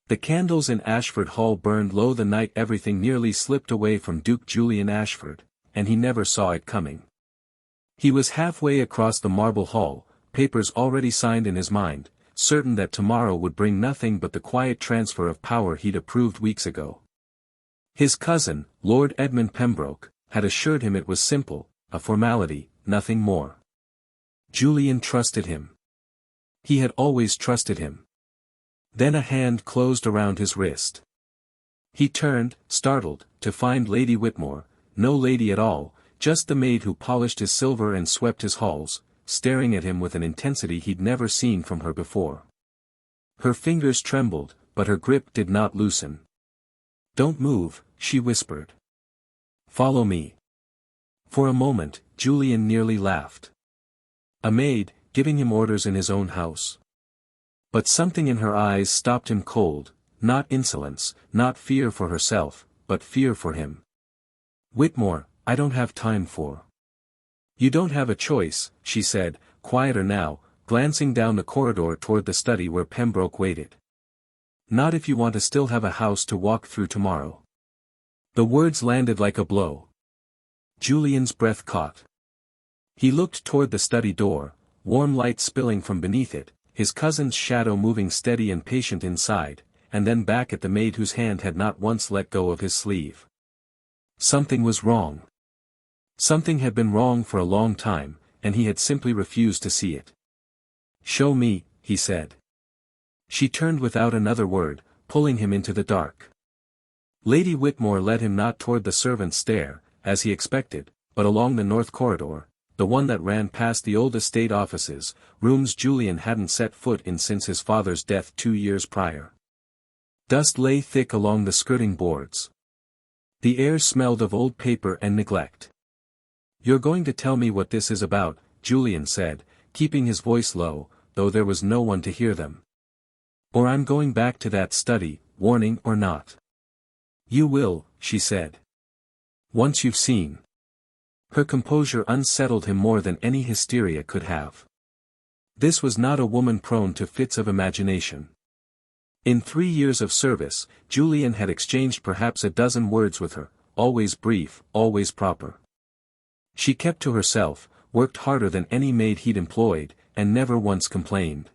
The candles in Ashford Hall burned low the night everything nearly slipped away from Duke Julian Ashford, and he never saw it coming. He was halfway across the marble hall, papers already signed in his mind, certain that tomorrow would bring nothing but the quiet transfer of power he'd approved weeks ago. His cousin, Lord Edmund Pembroke, had assured him it was simple, a formality, nothing more. Julian trusted him. He had always trusted him. Then a hand closed around his wrist. He turned, startled, to find Lady Whitmore, no lady at all, just the maid who polished his silver and swept his halls, staring at him with an intensity he'd never seen from her before. Her fingers trembled, but her grip did not loosen. "Don't move," she whispered. "Follow me." For a moment, Julian nearly laughed. A maid, giving him orders in his own house. But something in her eyes stopped him cold, not insolence, not fear for herself, but fear for him. "Whitmore, I don't have time for." "You don't have a choice," she said, quieter now, glancing down the corridor toward the study where Pembroke waited. "Not if you want to still have a house to walk through tomorrow." The words landed like a blow. Julian's breath caught. He looked toward the study door, warm light spilling from beneath it, his cousin's shadow moving steady and patient inside, and then back at the maid whose hand had not once let go of his sleeve. Something was wrong. Something had been wrong for a long time, and he had simply refused to see it. "Show me," he said. She turned without another word, pulling him into the dark. Lady Whitmore led him not toward the servants' stair, as he expected, but along the north corridor, the one that ran past the old estate offices, rooms Julian hadn't set foot in since his father's death 2 years prior. Dust lay thick along the skirting boards. The air smelled of old paper and neglect. "You're going to tell me what this is about," Julian said, keeping his voice low, though there was no one to hear them. "Or I'm going back to that study, warning or not." "You will," she said. "Once you've seen." Her composure unsettled him more than any hysteria could have. This was not a woman prone to fits of imagination. In 3 years of service, Julian had exchanged perhaps a dozen words with her, always brief, always proper. She kept to herself, worked harder than any maid he'd employed, and never once complained.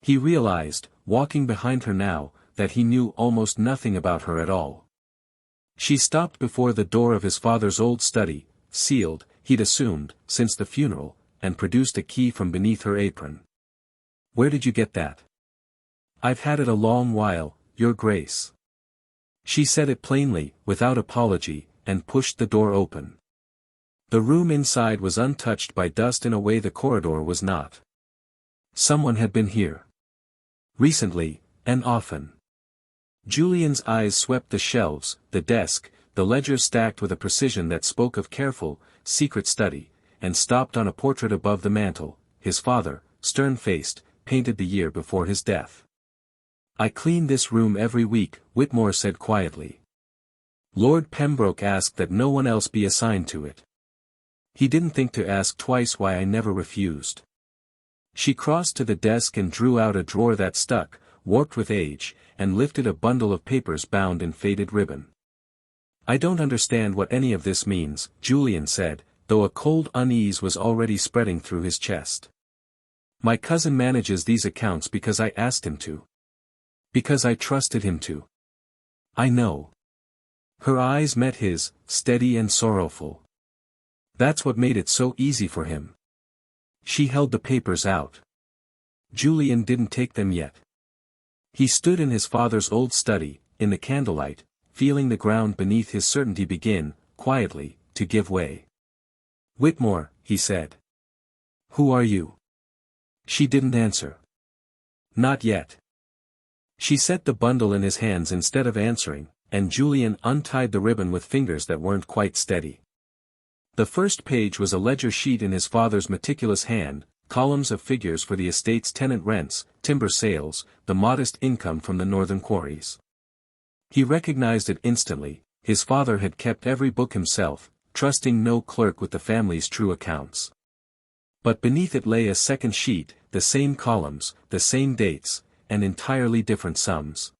He realized, walking behind her now, that he knew almost nothing about her at all. She stopped before the door of his father's old study, sealed, he'd assumed, since the funeral, and produced a key from beneath her apron. "Where did you get that?" "I've had it a long while, Your Grace." She said it plainly, without apology, and pushed the door open. The room inside was untouched by dust in a way the corridor was not. Someone had been here. Recently, and often. Julian's eyes swept the shelves, the desk, the ledger stacked with a precision that spoke of careful, secret study, and stopped on a portrait above the mantel, his father, stern-faced, painted the year before his death. "I clean this room every week," Whitmore said quietly. "Lord Pembroke asked that no one else be assigned to it. He didn't think to ask twice why I never refused." She crossed to the desk and drew out a drawer that stuck, warped with age, and lifted a bundle of papers bound in faded ribbon. "I don't understand what any of this means," Julian said, though a cold unease was already spreading through his chest. "My cousin manages these accounts because I asked him to. Because I trusted him to." "I know." Her eyes met his, steady and sorrowful. "That's what made it so easy for him." She held the papers out. Julian didn't take them yet. He stood in his father's old study, in the candlelight, feeling the ground beneath his certainty begin, quietly, to give way. "Whitmore," he said. "Who are you?" She didn't answer. "Not yet." She set the bundle in his hands instead of answering, and Julian untied the ribbon with fingers that weren't quite steady. The first page was a ledger sheet in his father's meticulous hand, columns of figures for the estate's tenant rents, timber sales, the modest income from the northern quarries. He recognized it instantly. His father had kept every book himself, trusting no clerk with the family's true accounts. But beneath it lay a second sheet, the same columns, the same dates, and entirely different sums.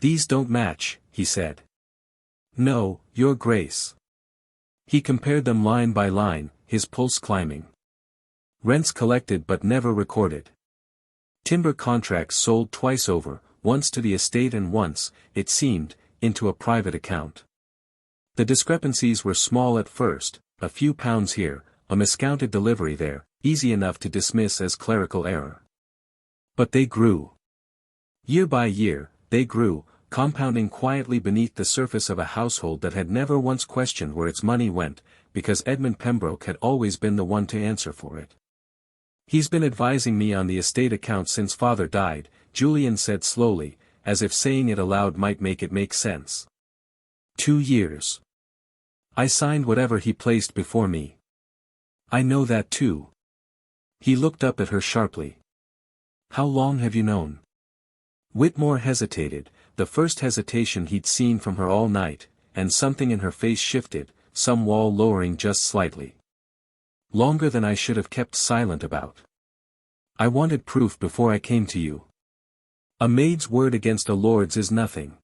These don't match, he said. No, Your Grace. He compared them line by line, his pulse climbing. Rents collected but never recorded. Timber contracts sold twice over, once to the estate and once, it seemed, into a private account. The discrepancies were small at first, a few pounds here, a miscounted delivery there, easy enough to dismiss as clerical error. But they grew. Year by year, they grew, compounding quietly beneath the surface of a household that had never once questioned where its money went, because Edmund Pembroke had always been the one to answer for it. He's been advising me on the estate account since father died, Julian said slowly, as if saying it aloud might make it make sense. 2 years. I signed whatever he placed before me. I know that too. He looked up at her sharply. How long have you known? Whitmore hesitated, the first hesitation he'd seen from her all night, and something in her face shifted, some wall lowering just slightly. Longer than I should have kept silent about. I wanted proof before I came to you. A maid's word against a lord's is nothing.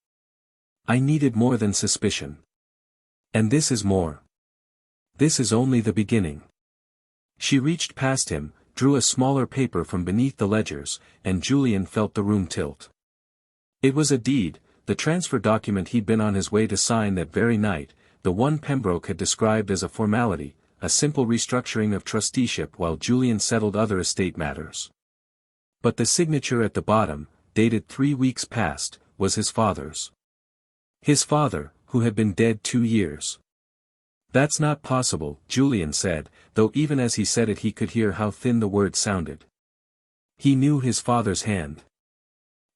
I needed more than suspicion. And this is more. This is only the beginning. She reached past him, drew a smaller paper from beneath the ledgers, and Julian felt the room tilt. It was a deed, the transfer document he'd been on his way to sign that very night, the one Pembroke had described as a formality, a simple restructuring of trusteeship while Julian settled other estate matters. But the signature at the bottom, dated 3 weeks past, was his father's. His father, who had been dead 2 years. That's not possible, Julian said, though even as he said it he could hear how thin the word sounded. He knew his father's hand.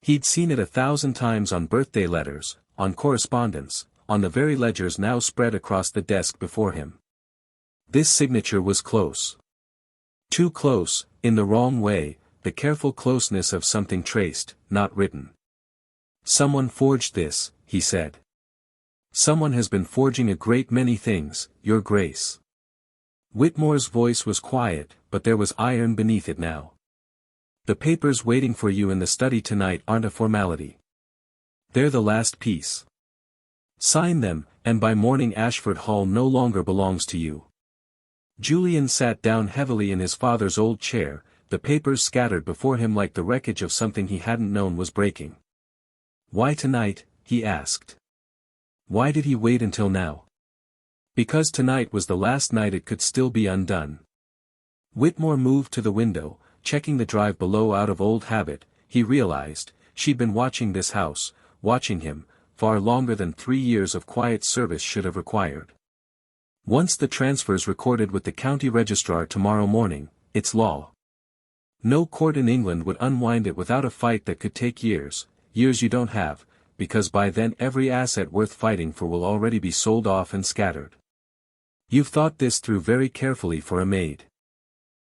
He'd seen it 1,000 times on birthday letters, on correspondence, on the very ledgers now spread across the desk before him. This signature was close. Too close, in the wrong way, the careful closeness of something traced, not written. Someone forged this, he said. Someone has been forging a great many things, Your Grace. Whitmore's voice was quiet, but there was iron beneath it now. The papers waiting for you in the study tonight aren't a formality. They're the last piece. Sign them, and by morning Ashford Hall no longer belongs to you. Julian sat down heavily in his father's old chair, the papers scattered before him like the wreckage of something he hadn't known was breaking. Why tonight, he asked. Why did he wait until now? Because tonight was the last night it could still be undone. Whitmore moved to the window, checking the drive below out of old habit. He realized, she'd been watching this house, watching him, far longer than 3 years of quiet service should have required. Once the transfer's recorded with the county registrar tomorrow morning, it's law. No court in England would unwind it without a fight that could take years, years you don't have, because by then every asset worth fighting for will already be sold off and scattered. You've thought this through very carefully for a maid.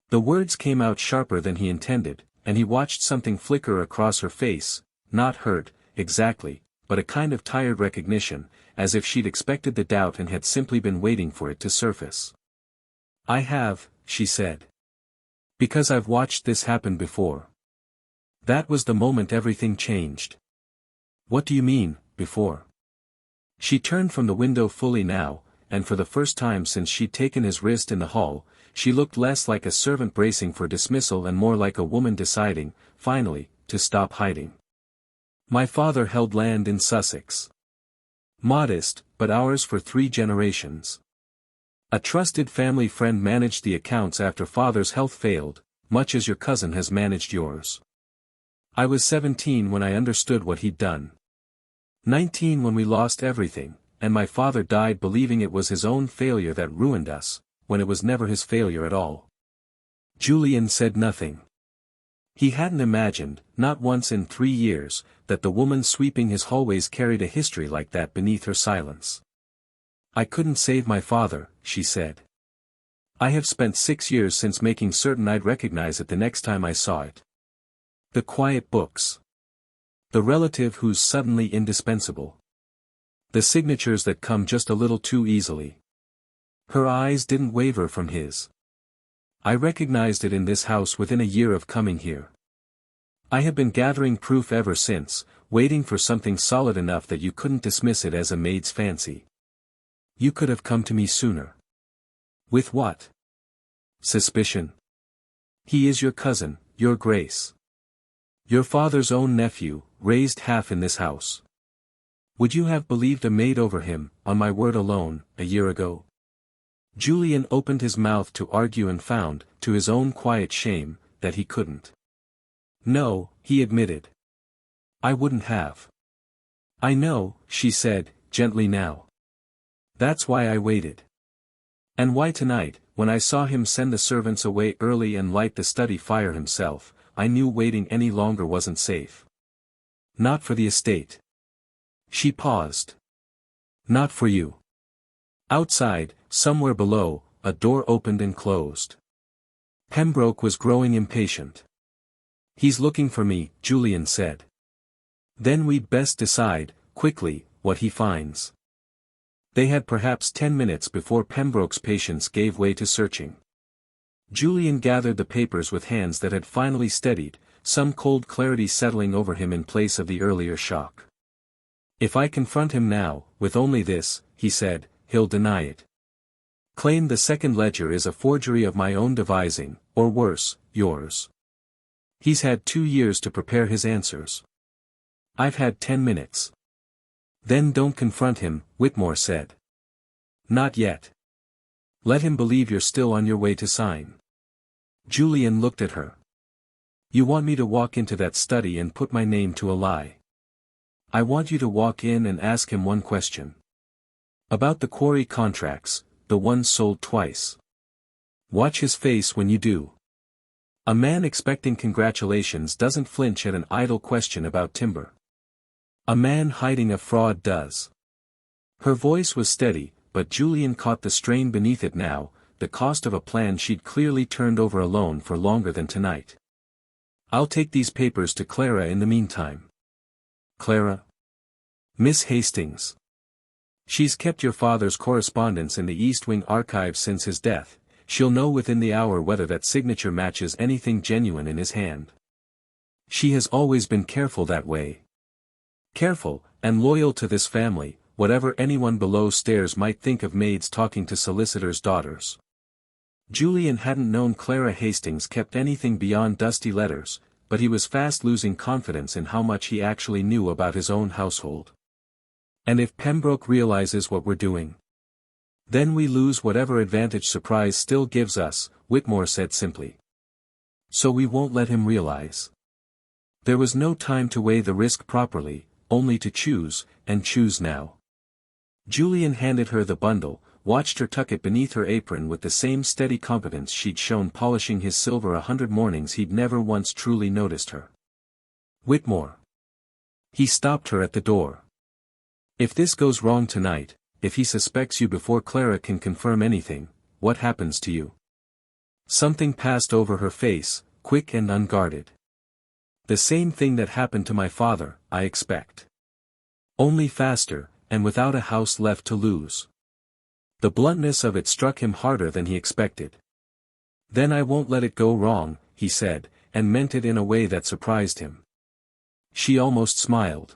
The words came out sharper than he intended, and he watched something flicker across her face, not hurt, exactly, but a kind of tired recognition, as if she'd expected the doubt and had simply been waiting for it to surface. I have, she said. Because I've watched this happen before. That was the moment everything changed. What do you mean, before? She turned from the window fully now, and for the first time since she'd taken his wrist in the hall, she looked less like a servant bracing for dismissal and more like a woman deciding, finally, to stop hiding. My father held land in Sussex. Modest, but ours for 3 generations. A trusted family friend managed the accounts after father's health failed, much as your cousin has managed yours. I was 17 when I understood what he'd done. 19 when we lost everything, and my father died believing it was his own failure that ruined us, when it was never his failure at all. Julian said nothing. He hadn't imagined, not once in 3 years, that the woman sweeping his hallways carried a history like that beneath her silence. I couldn't save my father, she said. I have spent 6 years since making certain I'd recognize it the next time I saw it. The quiet books. The relative who's suddenly indispensable. The signatures that come just a little too easily. Her eyes didn't waver from his. I recognized it in this house within a year of coming here. I have been gathering proof ever since, waiting for something solid enough that you couldn't dismiss it as a maid's fancy. You could have come to me sooner. With what? Suspicion. He is your cousin, your Grace. Your father's own nephew, raised half in this house. Would you have believed a maid over him, on my word alone, a year ago? Julian opened his mouth to argue and found, to his own quiet shame, that he couldn't. No, he admitted. I wouldn't have. I know, she said, gently now. That's why I waited. And why tonight, when I saw him send the servants away early and light the study fire himself, I knew waiting any longer wasn't safe. Not for the estate. She paused. Not for you. Outside, somewhere below, a door opened and closed. Pembroke was growing impatient. He's looking for me, Julian said. Then we'd best decide, quickly, what he finds. They had perhaps 10 minutes before Pembroke's patience gave way to searching. Julian gathered the papers with hands that had finally steadied, some cold clarity settling over him in place of the earlier shock. If I confront him now, with only this, he said, he'll deny it. Claim the second ledger is a forgery of my own devising, or worse, yours. He's had 2 years to prepare his answers. I've had 10 minutes. Then don't confront him, Whitmore said. Not yet. Let him believe you're still on your way to sign. Julian looked at her. You want me to walk into that study and put my name to a lie? I want you to walk in and ask him one question. About the quarry contracts, the ones sold twice. Watch his face when you do. A man expecting congratulations doesn't flinch at an idle question about timber. A man hiding a fraud does. Her voice was steady, but Julian caught the strain beneath it now, the cost of a plan she'd clearly turned over alone for longer than tonight. I'll take these papers to Clara in the meantime. Clara? Miss Hastings. She's kept your father's correspondence in the East Wing archives since his death. She'll know within the hour whether that signature matches anything genuine in his hand. She has always been careful that way. Careful, and loyal to this family, whatever anyone below stairs might think of maids talking to solicitors' daughters. Julian hadn't known Clara Hastings kept anything beyond dusty letters, but he was fast losing confidence in how much he actually knew about his own household. And if Pembroke realizes what we're doing? Then we lose whatever advantage surprise still gives us, Whitmore said simply. So we won't let him realize. There was no time to weigh the risk properly, only to choose, and choose now. Julian handed her the bundle, watched her tuck it beneath her apron with the same steady competence she'd shown polishing his silver 100 mornings he'd never once truly noticed her. Whitmore. He stopped her at the door. If this goes wrong tonight, if he suspects you before Clara can confirm anything, what happens to you? Something passed over her face, quick and unguarded. The same thing that happened to my father, I expect. Only faster, and without a house left to lose. The bluntness of it struck him harder than he expected. Then I won't let it go wrong, he said, and meant it in a way that surprised him. She almost smiled.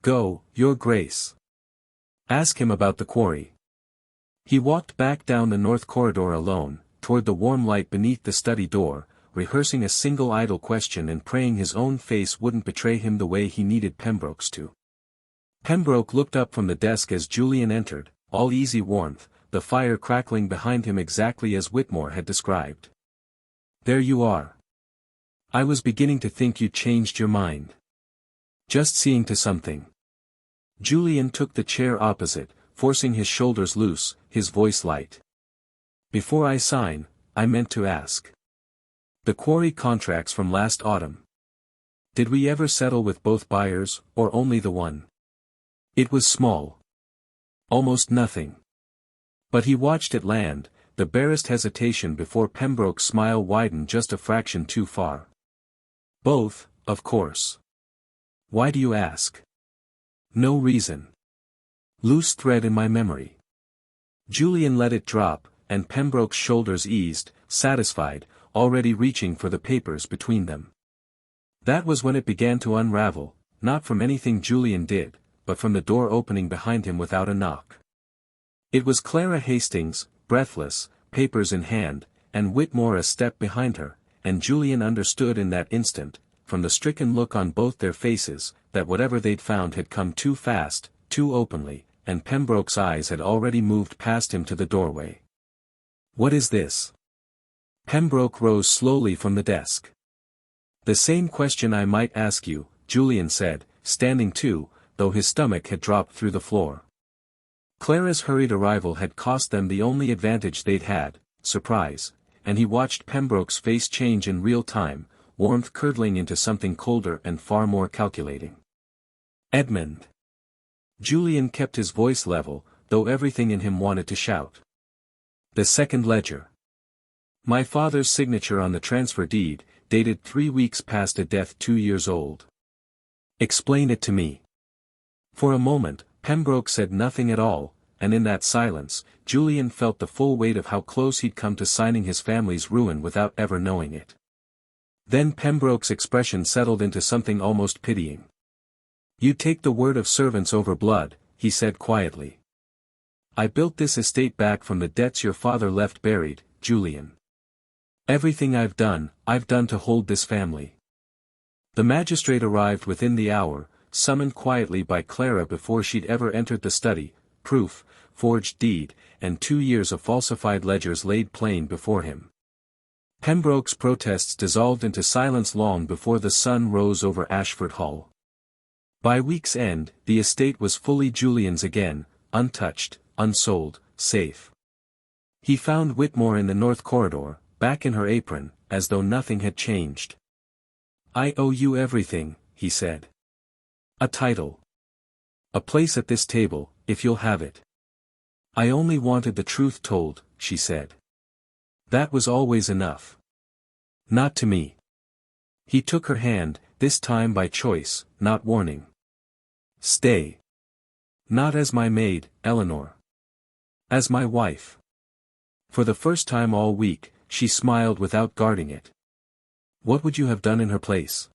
Go, Your Grace. Ask him about the quarry. He walked back down the north corridor alone, toward the warm light beneath the study door, rehearsing a single idle question and praying his own face wouldn't betray him the way he needed Pembroke's to. Pembroke looked up from the desk as Julian entered, all easy warmth, the fire crackling behind him exactly as Whitmore had described. There you are. I was beginning to think you'd changed your mind. Just seeing to something. Julian took the chair opposite, forcing his shoulders loose, his voice light. Before I sign, I meant to ask. The quarry contracts from last autumn. Did we ever settle with both buyers, or only the one? It was small. Almost nothing. But he watched it land, the barest hesitation before Pembroke's smile widened just a fraction too far. Both, of course. Why do you ask? No reason. Loose thread in my memory. Julian let it drop, and Pembroke's shoulders eased, satisfied, already reaching for the papers between them. That was when it began to unravel, not from anything Julian did, but from the door opening behind him without a knock. It was Clara Hastings, breathless, papers in hand, and Whitmore a step behind her, and Julian understood in that instant, from the stricken look on both their faces, that whatever they'd found had come too fast, too openly, and Pembroke's eyes had already moved past him to the doorway. "What is this?" Pembroke rose slowly from the desk. "The same question I might ask you," Julian said, standing too, though his stomach had dropped through the floor. Clara's hurried arrival had cost them the only advantage they'd had, surprise, and he watched Pembroke's face change in real time, warmth curdling into something colder and far more calculating. "Edmund." Julian kept his voice level, though everything in him wanted to shout. "The second ledger. My father's signature on the transfer deed, dated 3 weeks past a death 2 years old. Explain it to me." For a moment, Pembroke said nothing at all, and in that silence, Julian felt the full weight of how close he'd come to signing his family's ruin without ever knowing it. Then Pembroke's expression settled into something almost pitying. "You take the word of servants over blood," he said quietly. "I built this estate back from the debts your father left buried, Julian. Everything I've done to hold this family." The magistrate arrived within the hour, summoned quietly by Clara before she'd ever entered the study. Proof, forged deed, and 2 years of falsified ledgers laid plain before him. Pembroke's protests dissolved into silence long before the sun rose over Ashford Hall. By week's end, the estate was fully Julian's again, untouched, unsold, safe. He found Whitmore in the north corridor, back in her apron, as though nothing had changed. "I owe you everything," he said. "A title. A place at this table, if you'll have it." "I only wanted the truth told," she said. "That was always enough." "Not to me." He took her hand, this time by choice, not warning. "Stay. Not as my maid, Eleanor. As my wife." For the first time all week, she smiled without guarding it. "What would you have done in her place?"